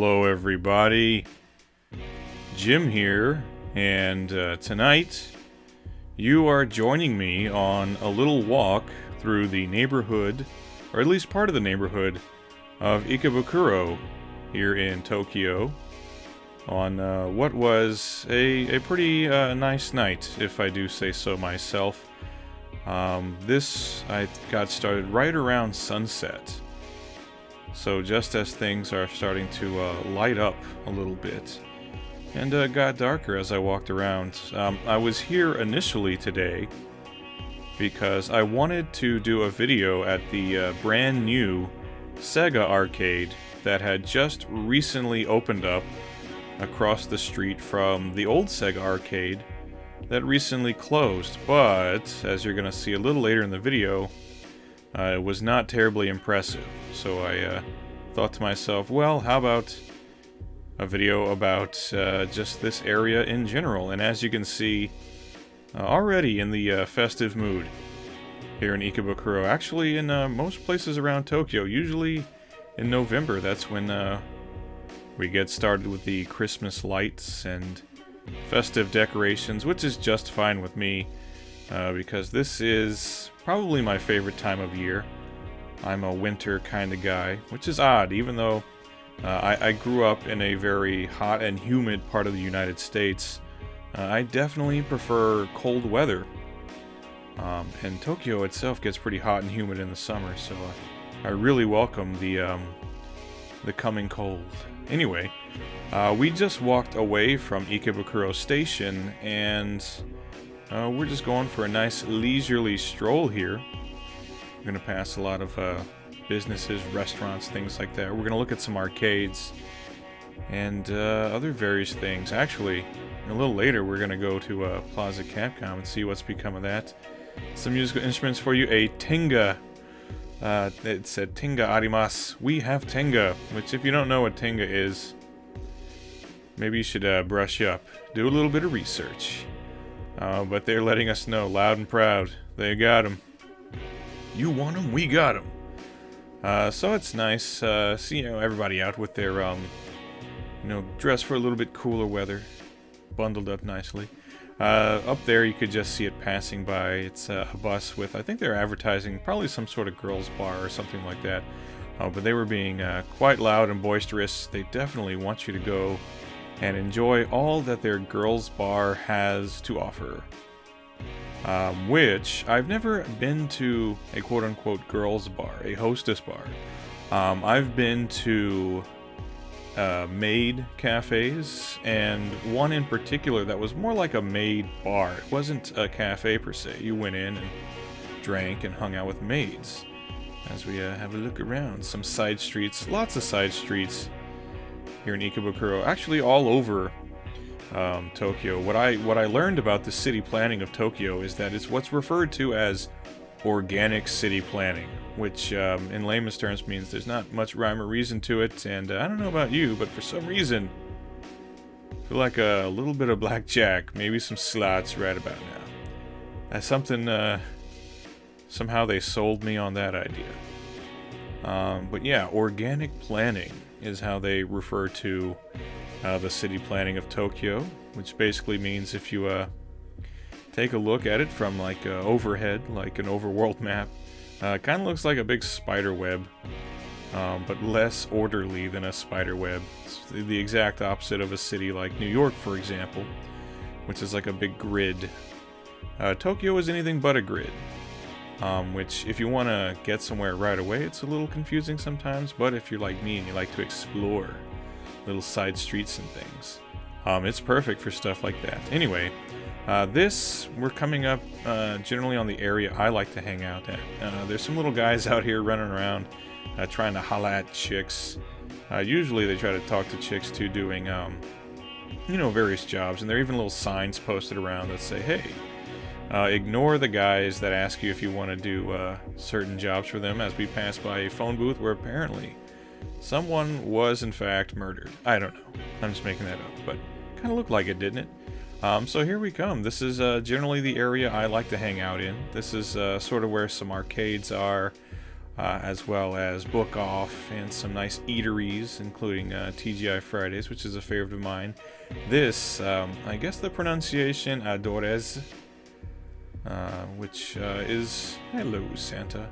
Hello everybody, Jim here, and tonight you are joining me on a little walk through the neighborhood, or at least part of the neighborhood, of Ikebukuro here in Tokyo on what was a pretty nice night, if I do say so myself. I got started right around sunset. So just as things are starting to light up a little bit, and got darker as I walked around. I was here initially today because I wanted to do a video at the brand new Sega arcade that had just recently opened up across the street from the old Sega arcade that recently closed, but as you're going to see a little later in the video, it was not terribly impressive. So I thought to myself, well, how about a video about just this area in general? And as you can see, already in the festive mood here in Ikebukuro. Actually, in most places around Tokyo, usually in November, that's when we get started with the Christmas lights and festive decorations, which is just fine with me, because this is probably my favorite time of year. I'm a winter kind of guy, which is odd, even though I grew up in a very hot and humid part of the United States. I definitely prefer cold weather, and Tokyo itself gets pretty hot and humid in the summer, so I really welcome the coming cold. Anyway, we just walked away from Ikebukuro Station, and we're just going for a nice leisurely stroll here. We're going to pass a lot of businesses, restaurants, things like that. We're going to look at some arcades and other various things. Actually, a little later we're going to go to Plaza Capcom and see what's become of that. Some musical instruments for you. A tenga. It said tenga arimasu. We have tenga, which if you don't know what tenga is, maybe you should brush up. Do a little bit of research. But they're letting us know loud and proud. They got them. You want them? We got them. So it's nice, see everybody out with their, dressed for a little bit cooler weather, bundled up nicely. Up there you could just see it passing by. It's a bus with, I think they're advertising probably some sort of girls bar or something like that. But they were being quite loud and boisterous. They definitely want you to go and enjoy all that their girls bar has to offer. Which, I've never been to a quote-unquote girls bar, a hostess bar. I've been to maid cafes, and one in particular that was more like a maid bar. It wasn't a cafe per se. You went in and drank and hung out with maids. As we have a look around, some side streets, lots of side streets here in Ikebukuro, actually all over Tokyo. What I learned about the city planning of Tokyo is that it's what's referred to as organic city planning, which in layman's terms means there's not much rhyme or reason to it, and I don't know about you, but for some reason I feel like a little bit of blackjack, maybe some slots right about now. That's something, somehow they sold me on that idea. But yeah, organic planning is how they refer to the city planning of Tokyo, which basically means if you take a look at it from like overhead, like an overworld map, kind of looks like a big spider web, but less orderly than a spider web. It's the exact opposite of a city like New York, for example, which is like a big grid. Tokyo is anything but a grid, which if you want to get somewhere right away, it's a little confusing sometimes, but if you're like me and you like to explore little side streets and things, it's perfect for stuff like that. Anyway, we're coming up generally on the area I like to hang out at. There's some little guys out here running around trying to holla at chicks. Usually they try to talk to chicks too, doing various jobs, and there are even little signs posted around that say, hey, ignore the guys that ask you if you want to do certain jobs for them, as we pass by a phone booth where apparently someone was in fact murdered. I don't know. I'm just making that up, but kind of looked like it, didn't it? So here we come. This is generally the area I like to hang out in. This is sort of where some arcades are. as well as Book Off and some nice eateries, including TGI Fridays, which is a favorite of mine. This, I guess the pronunciation, Adores, which is hello, Santa.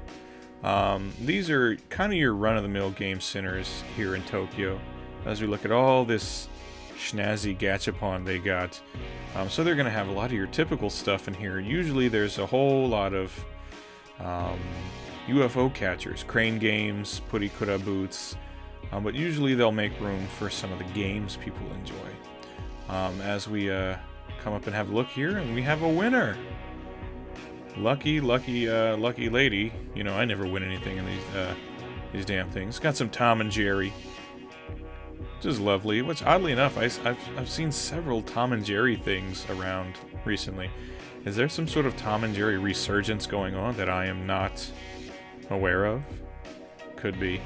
These are kind of your run-of-the-mill game centers here in Tokyo, as we look at all this schnazzy gachapon they got. So they're going to have a lot of your typical stuff in here. Usually there's a whole lot of UFO catchers, crane games, purikura booths, but usually they'll make room for some of the games people enjoy. As we come up and have a look here, and we have a winner! Lucky lady. You know, I never win anything in these damn things. Got some Tom and Jerry, which is lovely. Which, oddly enough, I've seen several Tom and Jerry things around recently. Is there some sort of Tom and Jerry resurgence going on that I am not aware of? Could be.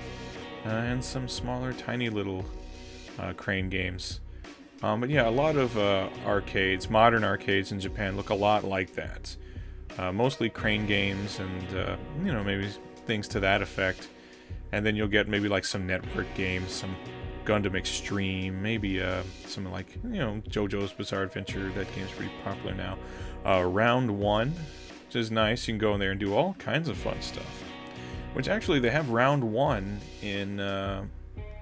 And some smaller, tiny little crane games. But yeah, a lot of arcades, modern arcades in Japan look a lot like that. Mostly crane games and, you know, maybe things to that effect. And then you'll get maybe like some network games, some Gundam Extreme, maybe some like, you know, JoJo's Bizarre Adventure. That game's pretty popular now. Round 1, which is nice. You can go in there and do all kinds of fun stuff. Which actually, they have Round 1 in,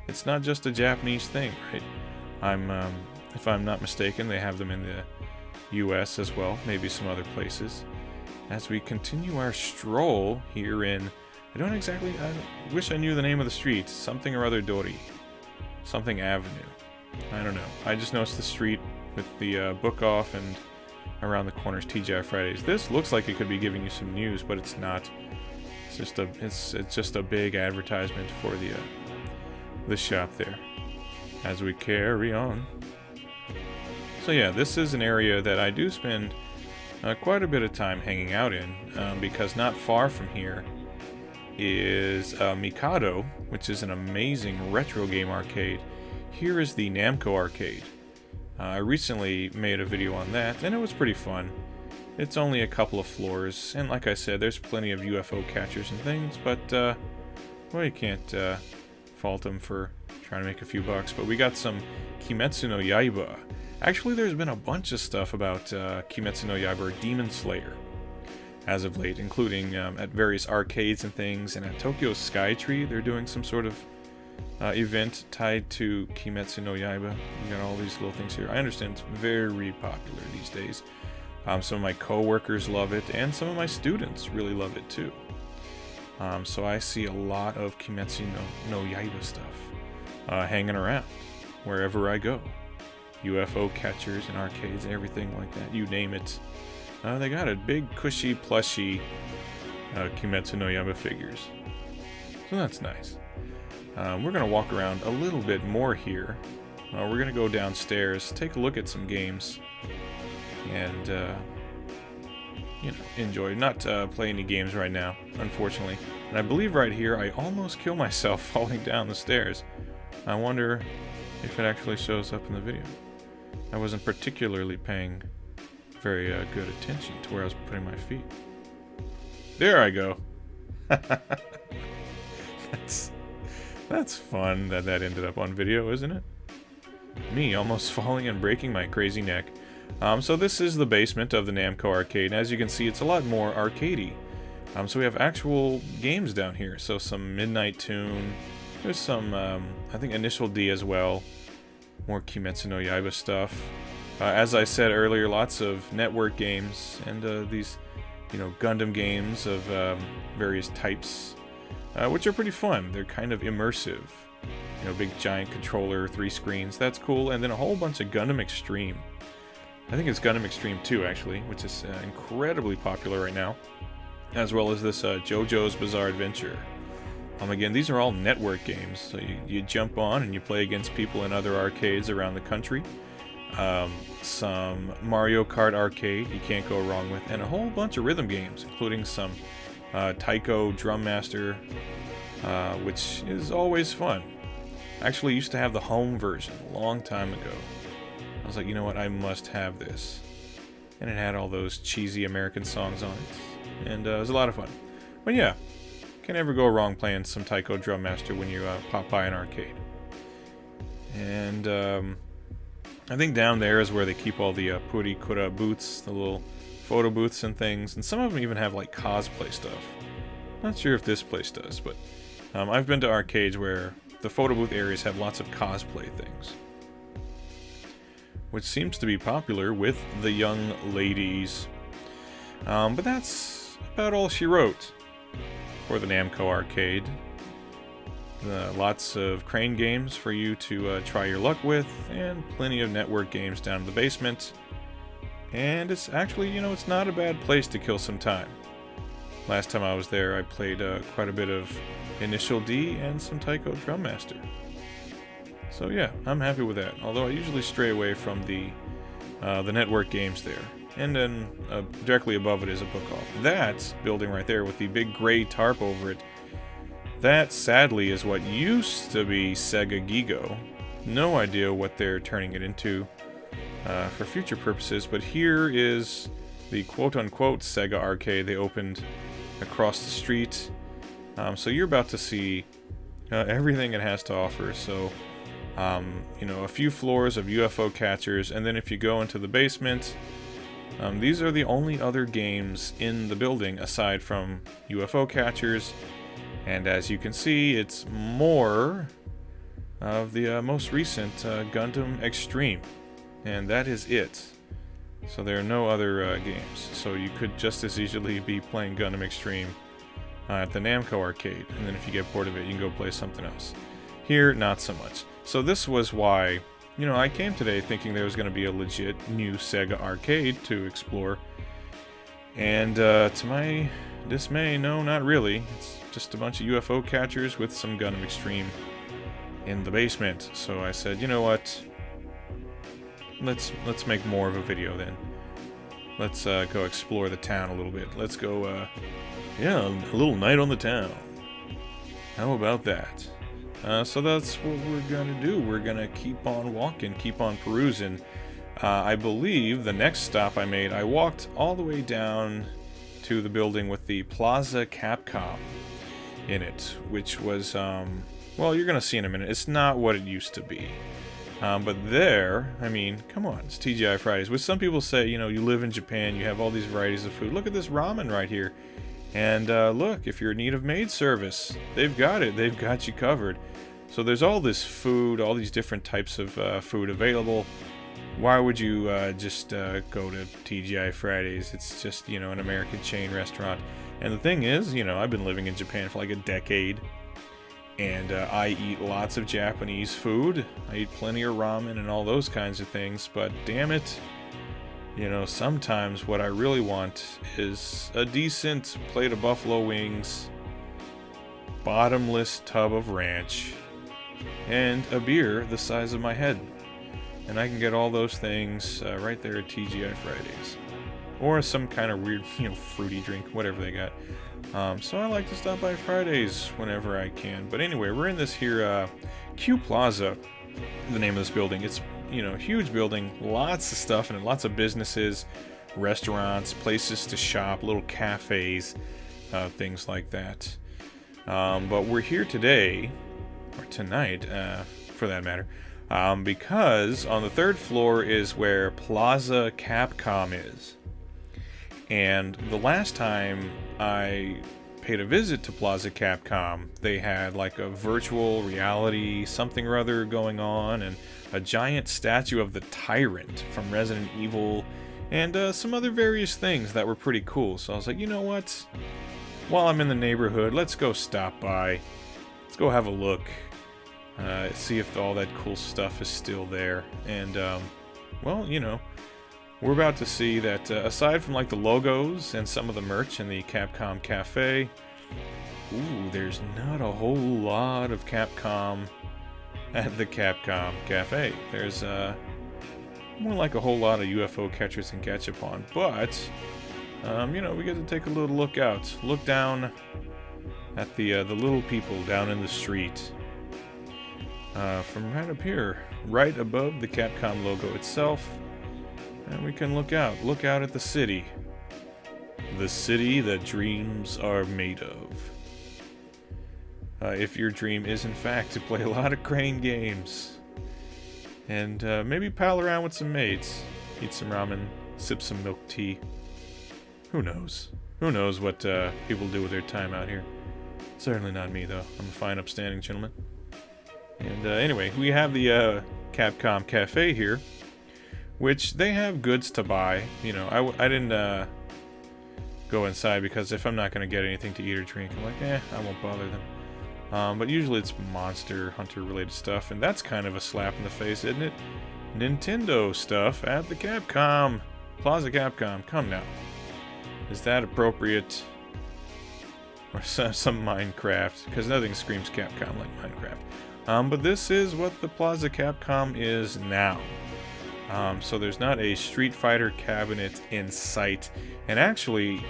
it's not just a Japanese thing, right? If I'm not mistaken, they have them in the US as well, maybe some other places. As we continue our stroll here in, I wish I knew the name of the street, something or other Dori, something Avenue. I don't know. I just noticed the street with the Book Off and around the corners TGI Fridays. This looks like it could be giving you some news, but it's not. It's just a big advertisement for the shop there. As we carry on. So yeah, this is an area that I do spend quite a bit of time hanging out in, because not far from here is Mikado, which is an amazing retro game arcade. Here is the Namco arcade. I recently made a video on that, and it was pretty fun. It's only a couple of floors, and like I said, there's plenty of UFO catchers and things, but, well, you can't fault them for trying to make a few bucks. But we got some Kimetsu no Yaiba. Actually, there's been a bunch of stuff about Kimetsu no Yaiba or Demon Slayer as of late, including at various arcades and things, and at Tokyo Skytree, they're doing some sort of event tied to Kimetsu no Yaiba. You got all these little things here. I understand it's very popular these days. Some of my co-workers love it, and some of my students really love it too. So I see a lot of Kimetsu no Yaiba stuff hanging around wherever I go. UFO catchers and arcades and everything like that, you name it. They got it. Big, cushy, plushy Kimetsu no Yaiba figures. So that's nice. We're going to walk around a little bit more here. We're going to go downstairs, take a look at some games, and you know, enjoy. Not play any games right now, unfortunately. And I believe right here I almost kill myself falling down the stairs. I wonder if it actually shows up in the video. I wasn't particularly paying very good attention to where I was putting my feet. There I go. That's fun that ended up on video, isn't it? Me almost falling and breaking my crazy neck. So this is the basement of the Namco arcade, and as you can see, it's a lot more arcadey. So we have actual games down here. So some Midnight Tune. There's some, I think, Initial D as well. More Kimetsu no Yaiba stuff. As I said earlier, lots of network games and these, you know, Gundam games of various types, which are pretty fun. They're kind of immersive. You know, big giant controller, 3 screens. That's cool. And then a whole bunch of Gundam Extreme. I think it's Gundam Extreme 2, actually, which is incredibly popular right now. As well as this JoJo's Bizarre Adventure. Again, these are all network games, so you jump on and you play against people in other arcades around the country. Some Mario Kart arcade you can't go wrong with, and a whole bunch of rhythm games, including some Taiko Drum Master, which is always fun. I actually used to have the home version a long time ago. I was like, you know what, I must have this. And it had all those cheesy American songs on it, and it was a lot of fun. But yeah, can never go wrong playing some Taiko Drum Master when you pop by an arcade. And I think down there is where they keep all the Purikura booths, the little photo booths and things, and some of them even have like cosplay stuff. Not sure if this place does, but I've been to arcades where the photo booth areas have lots of cosplay things, which seems to be popular with the young ladies. But that's about all she wrote for the Namco arcade. Lots of crane games for you to try your luck with, and plenty of network games down in the basement. And it's actually, it's not a bad place to kill some time. Last time I was there, I played quite a bit of Initial D and some Taiko Drum Master. So yeah, I'm happy with that. Although I usually stray away from the network games there. And then directly above it is a book off. That building right there with the big gray tarp over it, that sadly is what used to be Sega Gigo. No idea what they're turning it into for future purposes, but here is the quote-unquote Sega arcade they opened across the street. So you're about to see everything it has to offer. So, a few floors of UFO catchers, and then if you go into the basement, these are the only other games in the building aside from UFO catchers. And as you can see, it's more of the most recent Gundam Extreme. And that is it. So there are no other games. So you could just as easily be playing Gundam Extreme at the Namco arcade. And then if you get bored of it, you can go play something else. Here, not so much. So this was why, I came today thinking there was going to be a legit new Sega arcade to explore. And to my dismay, no, not really. It's just a bunch of UFO catchers with some Gundam Extreme in the basement. So I said, you know what? Let's make more of a video then. Let's go explore the town a little bit. Let's go, a little night on the town. How about that? So that's what we're gonna do. We're gonna keep on walking, keep on perusing. I believe the next stop I made, I walked all the way down to the building with the Plaza Capcom in it, which was, well, you're gonna see in a minute. It's not what it used to be. But there, come on, it's TGI Fridays. Which some people say, you live in Japan, you have all these varieties of food. Look at this ramen right here. And look, if you're in need of maid service, they've got it. They've got you covered. So there's all this food, all these different types of food available. Why would you just go to TGI Fridays? It's just, an American chain restaurant. And the thing is, I've been living in Japan for like a decade. And I eat lots of Japanese food. I eat plenty of ramen and all those kinds of things. But damn it, sometimes what I really want is a decent plate of buffalo wings, bottomless tub of ranch, and a beer the size of my head. And I can get all those things right there at TGI Fridays. Or some kind of weird, fruity drink, whatever they got. So I like to stop by Fridays whenever I can. But anyway, we're in this here Q Plaza, the name of this building. It's, huge building, lots of stuff in it, lots of businesses, restaurants, places to shop, little cafes, things like that. But we're here today, or tonight, for that matter, because on the third floor is where Plaza Capcom is. And the last time I paid a visit to Plaza Capcom, they had like a virtual reality something or other going on, and a giant statue of the Tyrant from Resident Evil, and some other various things that were pretty cool. So I was like, you know what? While I'm in the neighborhood, let's go stop by. Let's go have a look. See if all that cool stuff is still there. And, well, we're about to see that aside from like the logos and some of the merch in the Capcom Cafe, there's not a whole lot of Capcom at the Capcom Cafe. There's more like a whole lot of UFO catchers and Gachapon, but we get to take a little look out, look down at the little people down in the street from right up here, right above the Capcom logo itself. And we can look out at the city that dreams are made of. if your dream is in fact to play a lot of crane games. And maybe pal around with some mates, eat some ramen, sip some milk tea. Who knows? Who knows what people do with their time out here? Certainly not me, though. I'm a fine, upstanding gentleman. And anyway, we have the Capcom Cafe here, which they have goods to buy. You know, I didn't go inside because if I'm not going to get anything to eat or drink, I'm like, I won't bother them. But usually it's Monster Hunter related stuff, and that's kind of a slap in the face, isn't it? Nintendo stuff at the Capcom. Plaza Capcom, come now. Is that appropriate? Or some Minecraft, because nothing screams Capcom like Minecraft. But this is what the Plaza Capcom is now. So there's not a Street Fighter cabinet in sight. And actually,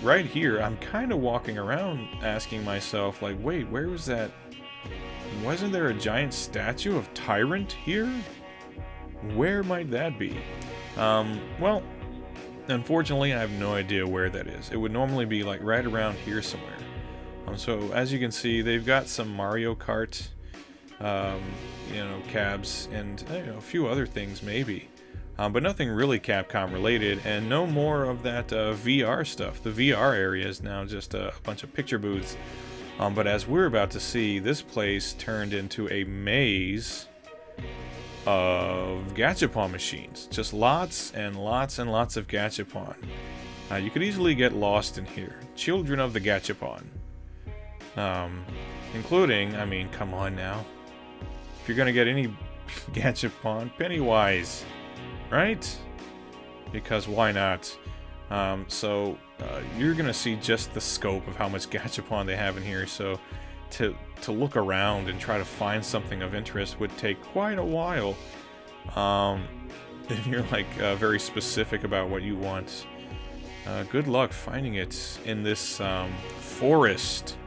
right here, I'm kind of walking around asking myself, like, wait, where was that? Wasn't there a giant statue of Tyrant here? Where might that be? Well, unfortunately, I have no idea where that is. It would normally be, like, right around here somewhere. So, as you can see, they've got some Mario Kart, cabs, and a few other things, maybe. But nothing really Capcom related, and no more of that VR stuff. The VR area is now just a bunch of picture booths. But as we're about to see, this place turned into a maze of gachapon machines. Just lots and lots and lots of gachapon. You could easily get lost in here. Children of the gachapon. Including, I mean, come on now. If you're gonna get any gachapon, Pennywise. Right? Because why not? You're gonna see just the scope of how much gachapon they have in here, so to look around and try to find something of interest would take quite a while. If you're like very specific about what you want. Good luck finding it in this forest.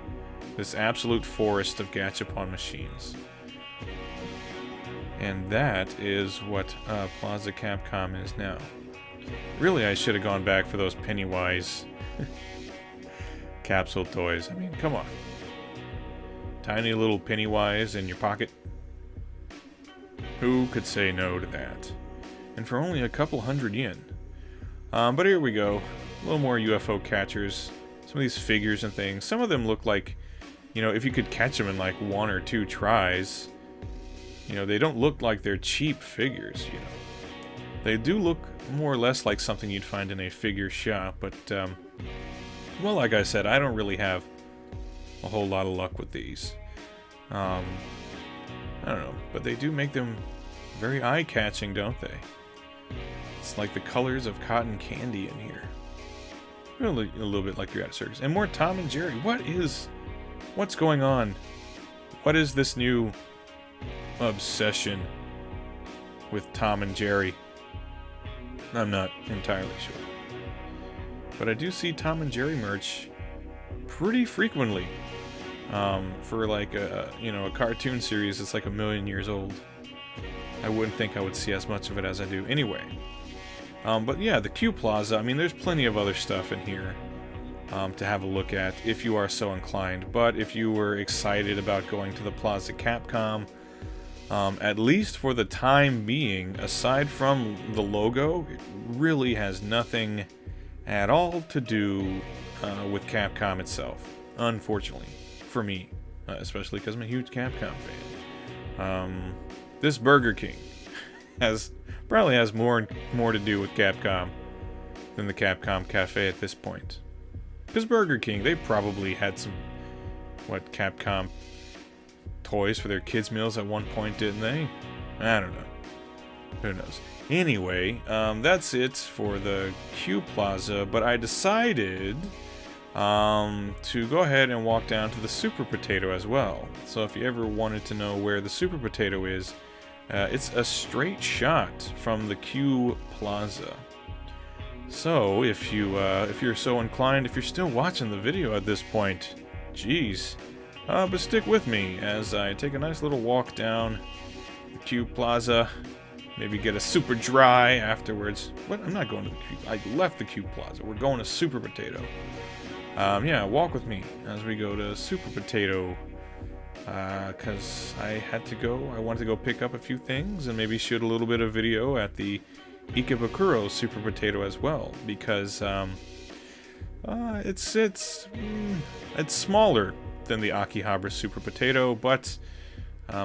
This absolute forest of gachapon machines. And that is what Plaza Capcom is now. Really, I should have gone back for those Pennywise capsule toys. I mean, come on. Tiny little Pennywise in your pocket. Who could say no to that? And for only a couple hundred yen. But here we go. A little more UFO catchers. Some of these figures and things. Some of them look like, if you could catch them in like 1 or 2 tries. They don't look like they're cheap figures, They do look more or less like something you'd find in a figure shop, but, well, like I said, I don't really have a whole lot of luck with these. I don't know, but they do make them very eye-catching, don't they? It's like the colors of cotton candy in here. A little bit like you're at a circus. And more Tom and Jerry. What's going on? What is this new obsession with Tom and Jerry? I'm not entirely sure. But I do see Tom and Jerry merch pretty frequently. For like a cartoon series that's like 1 million years old. I wouldn't think I would see as much of it as I do anyway. But yeah, the Q Plaza, I mean, there's plenty of other stuff in here to have a look at if you are so inclined. But if you were excited about going to the Plaza Capcom, at least for the time being, aside from the logo, it really has nothing at all to do with Capcom itself, unfortunately, for me, especially because I'm a huge Capcom fan. This Burger King probably has more to do with Capcom than the Capcom Cafe at this point. Because Burger King, they probably had some, Capcom toys for their kids' meals at one point, didn't they? I don't know. Who knows? Anyway, that's it for the Q Plaza, but I decided to go ahead and walk down to the Super Potato as well. So if you ever wanted to know where the Super Potato is, it's a straight shot from the Q Plaza. So if you're so inclined, if you're still watching the video at this point, geez, but stick with me as I take a nice little walk down the Q Plaza. Maybe get a super dry afterwards. What? I'm not going to the Q. I left the Q Plaza. We're going to Super Potato. Yeah, walk with me as we go to Super Potato because I wanted to go pick up a few things and maybe shoot a little bit of video at the Ikebukuro Super Potato as well, because it's smaller than the Akihabara Super Potato, but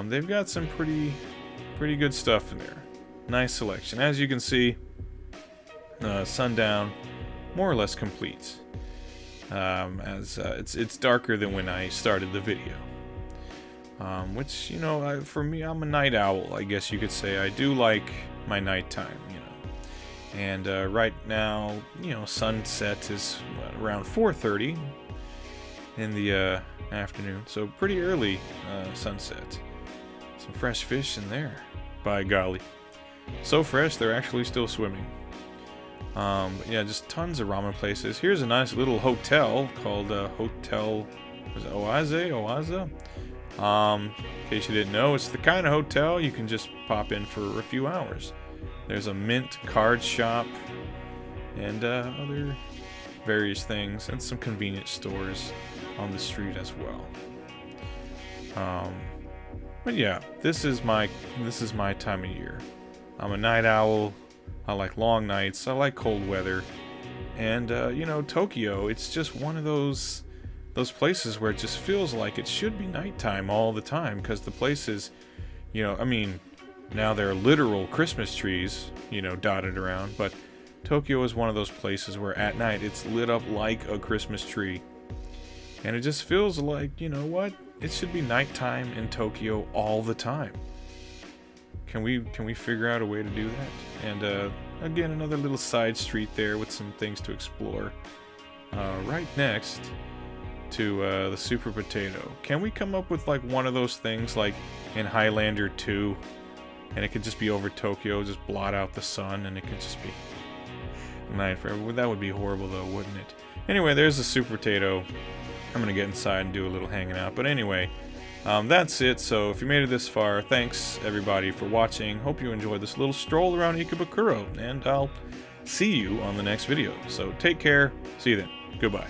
they've got some pretty good stuff in there. Nice selection. As you can see, Sundown, more or less complete. As it's darker than when I started the video. Which, you know, for me, I'm a night owl, I guess you could say. I do like my nighttime, you know. And right now, you know, sunset is around 4:30 in the afternoon, so pretty early sunset. Some fresh fish in there, by golly. So fresh, they're actually still swimming. But yeah, just tons of ramen places. Here's a nice little hotel called Hotel, was it Oaza? In case you didn't know, it's the kind of hotel you can just pop in for a few hours. There's a mint card shop and other various things, and some convenience stores on the street as well. But yeah, this is my time of year. I'm a night owl. I like long nights. I like cold weather. And you know, Tokyo, it's just one of those places where it just feels like it should be nighttime all the time, because the places, you know, I mean, now there are literal Christmas trees, you know, dotted around, but Tokyo is one of those places where at night it's lit up like a Christmas tree. And it just feels like, you know what? It should be nighttime in Tokyo all the time. Can we figure out a way to do that? And again, another little side street there with some things to explore. Right next to the Super Potato. Can we come up with like one of those things like in Highlander 2, and it could just be over Tokyo, just blot out the sun, and it could just be night forever? That would be horrible though, wouldn't it? Anyway, there's the Super Potato. I'm gonna get inside and do a little hanging out. But anyway, that's it. So if you made it this far, thanks everybody for watching. Hope you enjoyed this little stroll around Ikebukuro, and I'll see you on the next video. So take care. See you then. Goodbye.